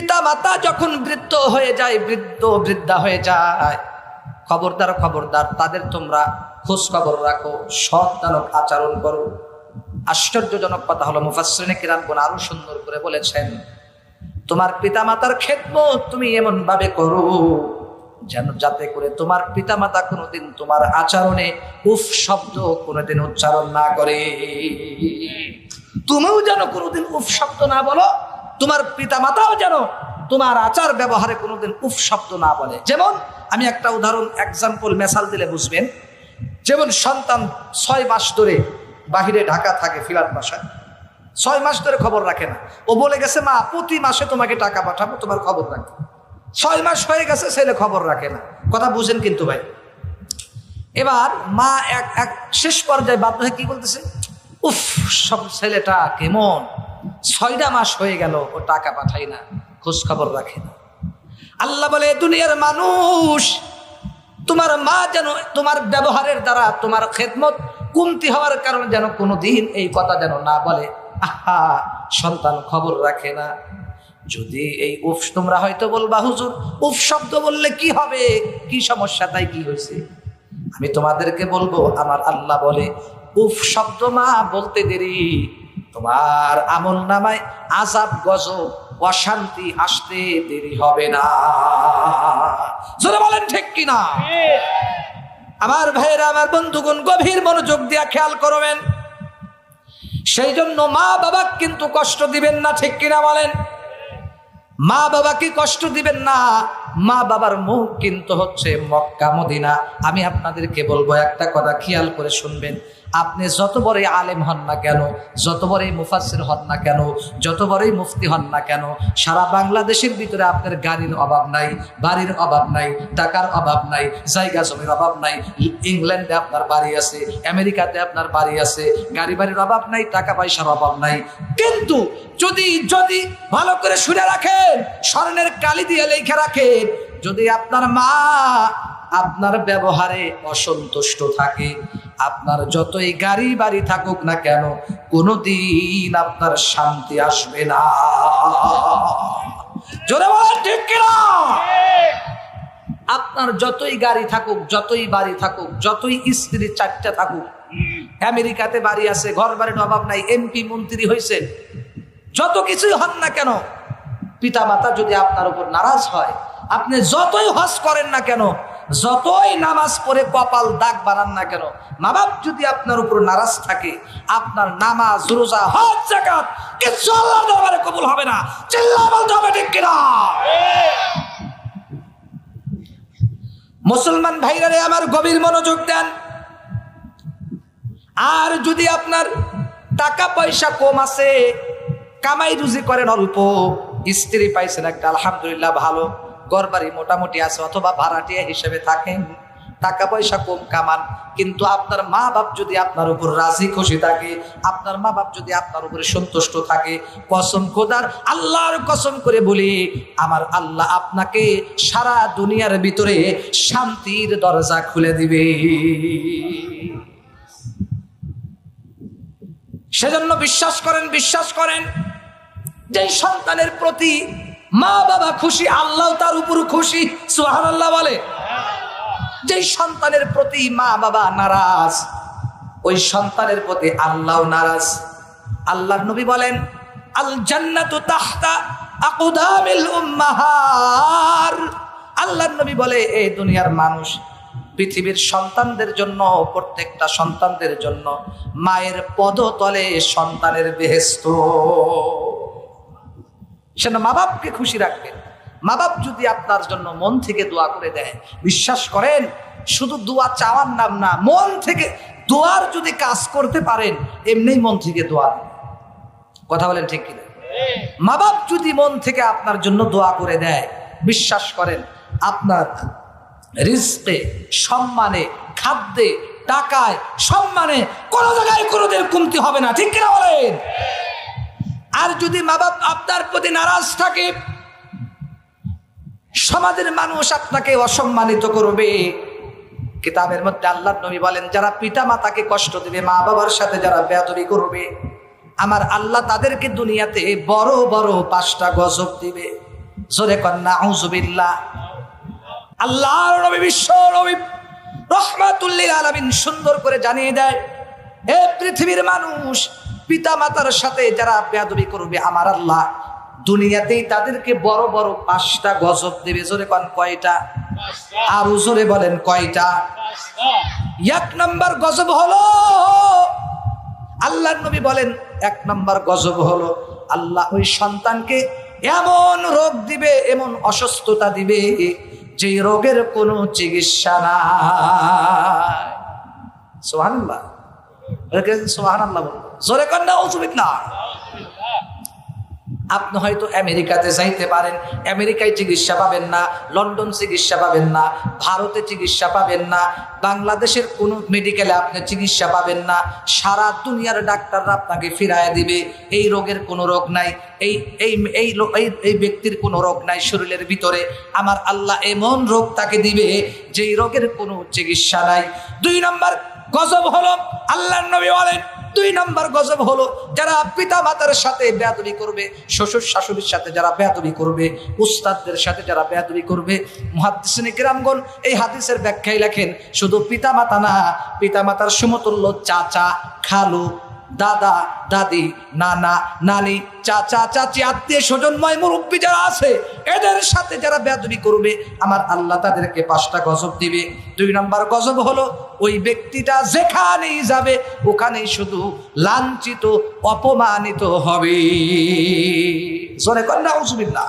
পিতা মাতা যখন বৃদ্ধ হয়ে যায়, বৃদ্ধা হয়ে যায়, খবরদার খবরদার তাদের তোমরা খোঁজ খবর রাখো, সৎ-দানব আচরণ করো। আশ্চর্যজনক কথা হলো, মুফাসসিরিনে কিরামগণ আরো সুন্দর করে বলেছেন, তোমার পিতামাতার খেদমত তুমি এমন ভাবে করো যেন যাতে করে তোমার পিতামাতা কোনোদিন তোমার আচরণে উফ শব্দ কোনোদিন উচ্চারণ না করে, তুমিও যেন কোনোদিন উফ শব্দ না বলো, তোমার পিতামাতাও যেন তোমার আচার ব্যবহারে কোনোদিন উফ শব্দ না বলে। যেমন আমি একটা উদাহরণ এক্সাম্পল মেসাল দিলে বুঝবেন। যেমন সন্তান 6 মাস ধরে বাহিরে ঢাকা থাকে, ফিরাত বাসায় 6 মাস ধরে খবর রাখে না। ও বলে গেছে মা প্রতি মাসে তোমাকে টাকা পাঠাবো, তোমার খবর রাখবো। 6 মাস হয়ে গেছে, ছেলে খবর রাখে না। কথা বুঝেন কিন্তু ভাই। এবার মা এক শেষ পর্যায়ে বাধ্য হয়ে কি বলতেছে, উফ সব ছেলেটা কেমন, 6টা মাস হয়ে গেল ও টাকা পাঠাই না, খোঁজ খবর রাখে না। আল্লাহ বলে, দুনিয়ার মানুষ, তোমার মা যেন তোমার ব্যবহারের দ্বারা তোমার খেদমত কমতি হওয়ার কারণে যেন কোনোদিন এই কথা যেন না বলে, আহা সন্তান খবর রাখে না। যদি এই উফ, তোমরা হয়তো বলবা হুজুর উফ শব্দ বললে কি হবে, কি সমস্যা, তাই কি হয়েছে? আমি তোমাদেরকে বলবো, আমার আল্লাহ বলে উফ শব্দ মা বলতে দেরি, তোমার আমল নামায় আযাব গজব অশান্তি আসতে দেরি হবে না। জোরে বলেন ঠিক কিনা? আমার ভাইয়েরা, আমার বন্ধুগণ, গভীর মনোযোগ দিয়ে খেয়াল করবেন। সেই জন্য মা বাবা কিন্তু কষ্ট দিবেন না, ঠিক কিনা বলেন? মা বাবাকে কষ্ট দিবেন না। মা বাবার মুখ কিন্তু হচ্ছে মক্কা মদিনা। আমি আপনাদেরকে বলবো একটা কথা, খেয়াল করে শুনবেন। আপনি যত বড়ই আলেম হন না কেন, যত বড়ই মুফাসসির হন না কেন, যত বড়ই মুফতি হন না কেন, সারা বাংলাদেশের ভিতরে আপনার গাড়ির অভাব নাই, বাড়ির অভাব নাই, টাকার অভাব নাই, জায়গা জমির অভাব নাই। ইংল্যান্ডে আপনার বাড়ি আছে, আমেরিকাতে আপনার বাড়ি আছে, গাড়ি বাড়ির অভাব নাই, টাকা পয়সার অভাব নাই। কিন্তু যদি ভালো করে শুনে রাখেন, স্বর্ণের কালি দিয়ে লেখা রাখেন, যদি আপনার মা আপনার ব্যবহারে অসন্তুষ্ট থাকে, আপনার যতই গাড়ি বাড়ি থাকুক না কেন, কোনোদিন আপনার শান্তি আসবে না। জোরে বলেন ঠিক কিনা? আপনার যতই গাড়ি থাকুক, যতই বাড়ি থাকুক, যতই স্ত্রী 4টা থাকুক, আমেরিকাতে বাড়ি আছে, ঘর বাড়ির অভাব নাই, এমপি মন্ত্রী হয়েছেন, যত কিছুই হন না কেন, পিতা মাতা যদি আপনার উপর নারাজ হয়, আপনি যতই হজ করেন না কেন, যতই নামাজ পড়ে কপাল দাগ বানান না কেন, মা বাপ যদি আপনার উপর নারাজ থাকে, আপনার নামাজ, রোজা, হজ, যাকাত কিছু আল্লাহর দরবারে কবুল হবে না। চিল্লায়ে বলতে হবে ঠিক কিনা? মুসলমান ভাইরা রে আমার, গভীর মনোযোগ দেন। আর যদি আপনার টাকা পয়সা কম আছে, কামাই রুজি করেন অল্প, স্ত্রী পাইছেন একটা আলহামদুলিল্লাহ ভালো, ঘর বাড়ি মোটামুটি আছে, অথবা ভাড়াটিয়া হিসেবে থাকেন, টাকা পয়সা কম কামান, কিন্তু আপনার মা বাপ যদি আপনার উপর রাজি খুশি থাকে, আপনার মা বাপ যদি আপনার উপরে সন্তুষ্ট থাকে, কসম খোদার, আল্লাহর কসম করে বলি, আমার আল্লাহ আপনাকে সারা দুনিয়ার ভিতরে শান্তির দরজা খুলে দিবে। সেজন্য বিশ্বাস করেন যে সন্তানের প্রতি মা বাবা খুশি, আল্লাহ তার উপর খুশি। সুবহানাল্লাহ বলে। যে সন্তানের প্রতি মা বাবা নারাজ, ওই সন্তানের প্রতি আল্লাহ নারাজ। আল্লাহর নবী বলেন, আল জান্নাতু তাহতা আকদামিল উম্মাহার। আল্লাহর নবী বলে, এই দুনিয়ার মানুষ, পৃথিবীর সন্তানদের জন্য, প্রত্যেকটা সন্তানদের জন্য মায়ের পদতলে সন্তানের বেহেশত। সেজন্য মা বাপকে খুশি রাখবেন। মা বাপ যদি আপনার জন্য মন থেকে দোয়া করে দেয়, বিশ্বাস করেন, শুধু দোয়া চাওয়ার নাম না, মন থেকে দোয়ার যদি কাজ করতে পারেন, এমনিই মন থেকে দোয়া দেন। কথা বলেন ঠিক কিনা? মা বাপ যদি মন থেকে আপনার জন্য দোয়া করে দেয়, বিশ্বাস করেন, আপনার রিজকে, সম্মানে, খাদ্যে, টাকায়, সম্মানে কোনো জায়গায় কোনোদিন কমতি হবে না। ঠিক কিনা বলেন? আর যদি মা বাপ আপনার প্রতি নারাজ থাকে, সমাজের মানুষ আপনাকে অসম্মানিত করবে। কিতাবের মধ্যে আল্লাহর নবী বলেন, যারা পিতা মাতাকে কষ্ট দিবে, মা বাবার সাথে যারা বেয়াদবি করবে, আমার আল্লাহ তাদেরকে দুনিয়াতে বড় বড় 5টা গজব দিবে। জোরে কন্যা আউযুবিল্লাহ। আল্লাহর নবী বিশ্ব নবী রাহমাতুল লিল আলামিন সুন্দর করে জানিয়ে দেয়, এ পৃথিবীর মানুষ, পিতা মাতার সাথে যারা বেয়াদবি করবে আমার আল্লাহ দুনিয়াতেই তাদেরকে বড় বড় 5টা গজব দেবে। জোরে কোন কয়টা? আর জোরে বলেন কয়টা? 1 নম্বর গজব হলো, আল্লাহর নবী বলেন 1 নম্বর গজব হলো আল্লাহ ওই সন্তানকে এমন রোগ দিবে, এমন অসুস্থতা দিবে যে রোগের কোনো চিকিৎসা নাই। সুবহানাল্লাহ, সুবহানাল্লাহ বলুন, জোরে কর না আউযুবিল্লাহ। আপনি হয়তো আমেরিকাতে যাইতে পারেন, আমেরিকায় চিকিৎসা পাবেন না, লন্ডন চিকিৎসা পাবেন না, ভারতে চিকিৎসা পাবেন না, বাংলাদেশের কোনো মেডিকেলে আপনি চিকিৎসা পাবেন না। সারা দুনিয়ার ডাক্তাররা আপনাকে ফিরাইয়া দিবে, এই রোগের কোনো রোগ নাই, এই এই এই এই ব্যক্তির কোনো রোগ নাই শরীরের ভিতরে। আমার আল্লাহ এমন রোগ তাকে দিবে যেই রোগের কোনো চিকিৎসা নাই। 2 নম্বর গজব হলো, আল্লাহর নবী বলেন 2 নম্বর গজব হলো যারা পিতা মাতার সাথে বেয়াদবি করবে, শ্বশুর শাশুড়ির সাথে যারা বেয়াদবি করবে, উস্তাদদের সাথে যারা বেয়াদবি করবে। মুহাদ্দিসিনে কিরামগণ এই হাদিসের ব্যাখ্যায় লেখেন, শুধু পিতা মাতা না, পিতা মাতার সমতুল্য চাচা, খালু, দাদা, দাদি, নানা, নানি, চাচা, চাচি, আত্মীয় স্বজনময় মুরব্বী যারা আছে এদের সাথে যারা বেয়াদবি করবে আমার আল্লাহ তাদেরকে 5টা গজব দিবে। 2 নম্বর গজব হলো ওই ব্যক্তিটা যেখানেই যাবে ওখানেই শুধু লাঞ্ছিত, অপমানিত হবে। জোরে কর না আউযুবিল্লাহ।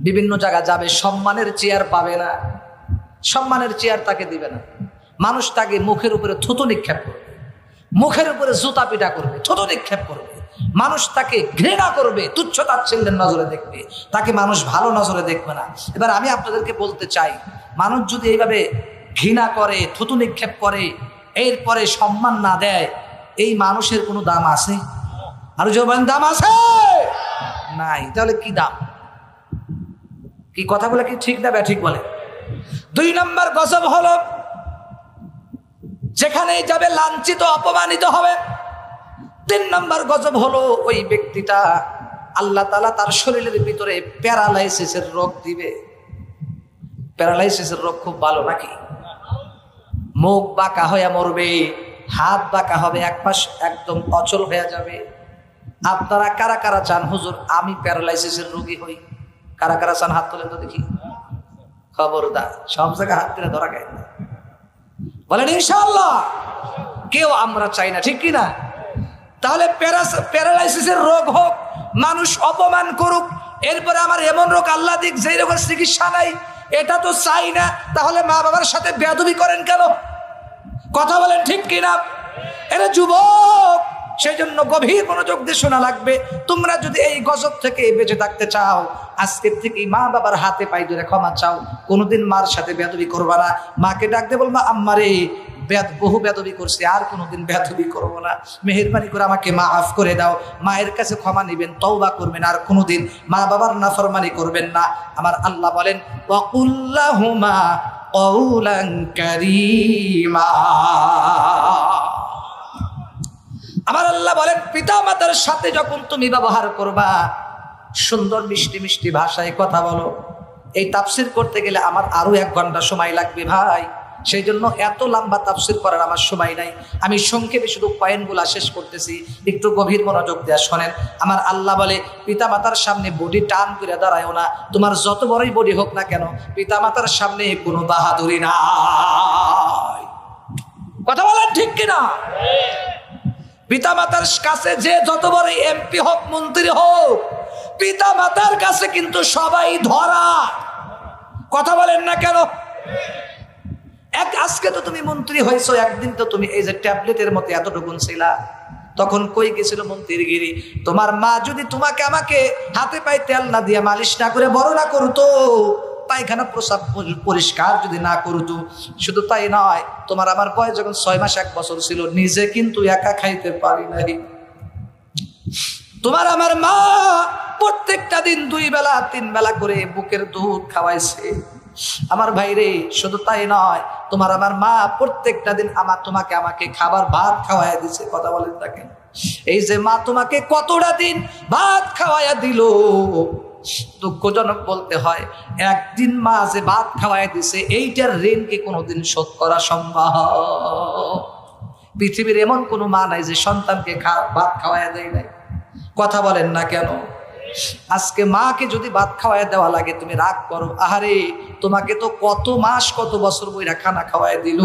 বিভিন্ন জায়গা যাবে, সম্মানের চেয়ার পাবে না, সম্মানের চেয়ার তাকে দিবে না। মানুষ তাকে মুখের উপরে থুতু নিক্ষেপ করবে, মুখের উপরে জুতা পিটা করবে, থুতু নিক্ষেপ করবে। মানুষ তাকে ঘৃণা করবে, তুচ্ছ তাচ্ছিল্যের নজরে দেখবে, তাকে মানুষ ভালো নজরে দেখবে না। এবার আমি আপনাদেরকে বলতে চাই, মানুষ যদি এইভাবে ঘৃণা করে, থুতু নিক্ষেপ করে, এরপরে সম্মান না দেয়, এই মানুষের কোনো দাম আছে? আর যে বলেন দাম আছে নাই, তাহলে কি দাম? কি কথাগুলো কি ঠিক না ঠিক বলে? 2 নম্বর গজব হলো যেখানেই যাবে লাঞ্ছিত, অপমানিত হবে। 3 নম্বর গজব হলো ওই ব্যক্তিটা আল্লাহ তাআলা তার শরীরের ভিতরে প্যারালাইসিসের রোগ দিবে। প্যারালাইসিসের রোগ খুব ভালো নাকি? মুখ বাঁকা হয়ে মরবে, হাত বাঁকা হবে, এক পাশ একদম অচল হয়ে যাবে। আপনারা কারা কারা চান হুজুর আমি প্যারালাইসিসের রোগী হই? কারা কারা চান হাত তোলেন তো দেখি। খবরদার, সব জায়গায় হাত তুলে ধরা গায় না, বলেন ইনশাআল্লাহ। কেউ আমরা চাই না, ঠিক কি না? তাহলে প্যারালাইসিসের রোগ হোক, মানুষ অপমান করুক, এরপরে আমার এমন রোগ আল্লাহ দিক যেই রোগের চিকিৎসা নাই, এটা তো চাই না। তাহলে মা বাবার সাথে বেয়াদবি করেন কেন? কথা বলেন ঠিক কিনা? এরা যুবক, সেই জন্য গভীর মনোযোগ দিয়ে শোনা লাগবে। তোমরা যদি এই গজব থেকে বেঁচে থাকতে চাও, আজকের থেকে মা বাবার হাতে পায়ে ধরে ক্ষমা চাও। কোনোদিন মার সাথে বেয়াদবি করবা না। মাকে ডাকতে বলবা আম্মারে বহু বেয়াদবি করছি, আর কোনোদিন বেয়াদবি করবো না, মেহেরবানি করে আমাকে মাফ করে দাও। মায়ের কাছে ক্ষমা নেবেন, তওবা করবেন, আর কোনোদিন মা বাবার নাফরমানি করবেন না। আমার আল্লাহ বলেন ওয়াকুল্লাহুমা কওলান কারীমা। আমার আল্লাহ বলেন পিতা মাতার সাথে যখন তুমি ব্যবহার করবা, সুন্দর মিষ্টি মিষ্টি ভাষায় কথা বলো। এই তাফসির করতে গেলে আমার আরো 1 ঘন্টা সময় লাগবে ভাই, সেই জন্য এত লম্বা তাফসির করার আমার সময় নাই। আমি সংক্ষেপে শুধু পয়েন্টগুলা শেষ করতেছি, একটু গভীর মনোযোগ দিয়ে শোনেন। আমার আল্লাহ বলে পিতা মাতার সামনে বডি টান করে দাঁড়ায়ও না। তোমার যত বড়ই বডি হোক না কেন, পিতা মাতার সামনে কোনো বাহাদুরি নাই। কথা বলেন ঠিক কিনা? পিতা মাতার কাছে যে যত বড় এমপি হোক, মন্ত্রী হোক, পিতা মাতার কাছে কিন্তু সবাই ধরা। কথা বলেন না কেন? আজকে তো তুমি মন্ত্রী হয়েছো, একদিন তো তুমি এই যে ট্যাবলেটের মতো এতটুকুন ছিলা, তখন কই গেছিল মন্ত্রীগিরি? তোমার মা যদি তোমাকে আমাকে হাতে পায়ে তেল না দিয়ে মালিশ না করে বড় না করতো, পায়খানা প্রসাব পরিষ্কার যদি না করতো, শুধু তাই নয়, তোমার আমার বয়স যখন 6 মাস 1 বছর ছিল, নিজে কিন্তু একা খাইতে পারি নাই। তোমার আমার মা প্রত্যেকটা দিন 2 বেলা 3 বেলা করে বুকের দুধ খাওয়াইছে। আমার ভাইরে, শুধু তাই নয়, তোমার আমার মা প্রত্যেকটা দিন আমাকে খাবার ভাত খাওয়াইয়া দিছে। কথা বলেন দেখেন, এই যে মা তোমাকে কতটা দিন ভাত খাওয়াইয়া দিল, দুঃখজনক বলতে হয়, একদিন মা যে ভাত খাওয়ায় দিছে এইটার ঋণ কি কোনোদিন শোধ করা সম্ভব? পৃথিবীর এমন কোনো মা নাই যে সন্তানকে ভাত খাওয়ায় দেয় নাই। কথা বলেন না কেন? আজকে মাকে যদি ভাত খাওয়ায় দেওয়া লাগে তুমি রাগ করো, আহারে তোমাকে তো কত মাস কত বছর বইরা খানা খাওয়ায় দিল,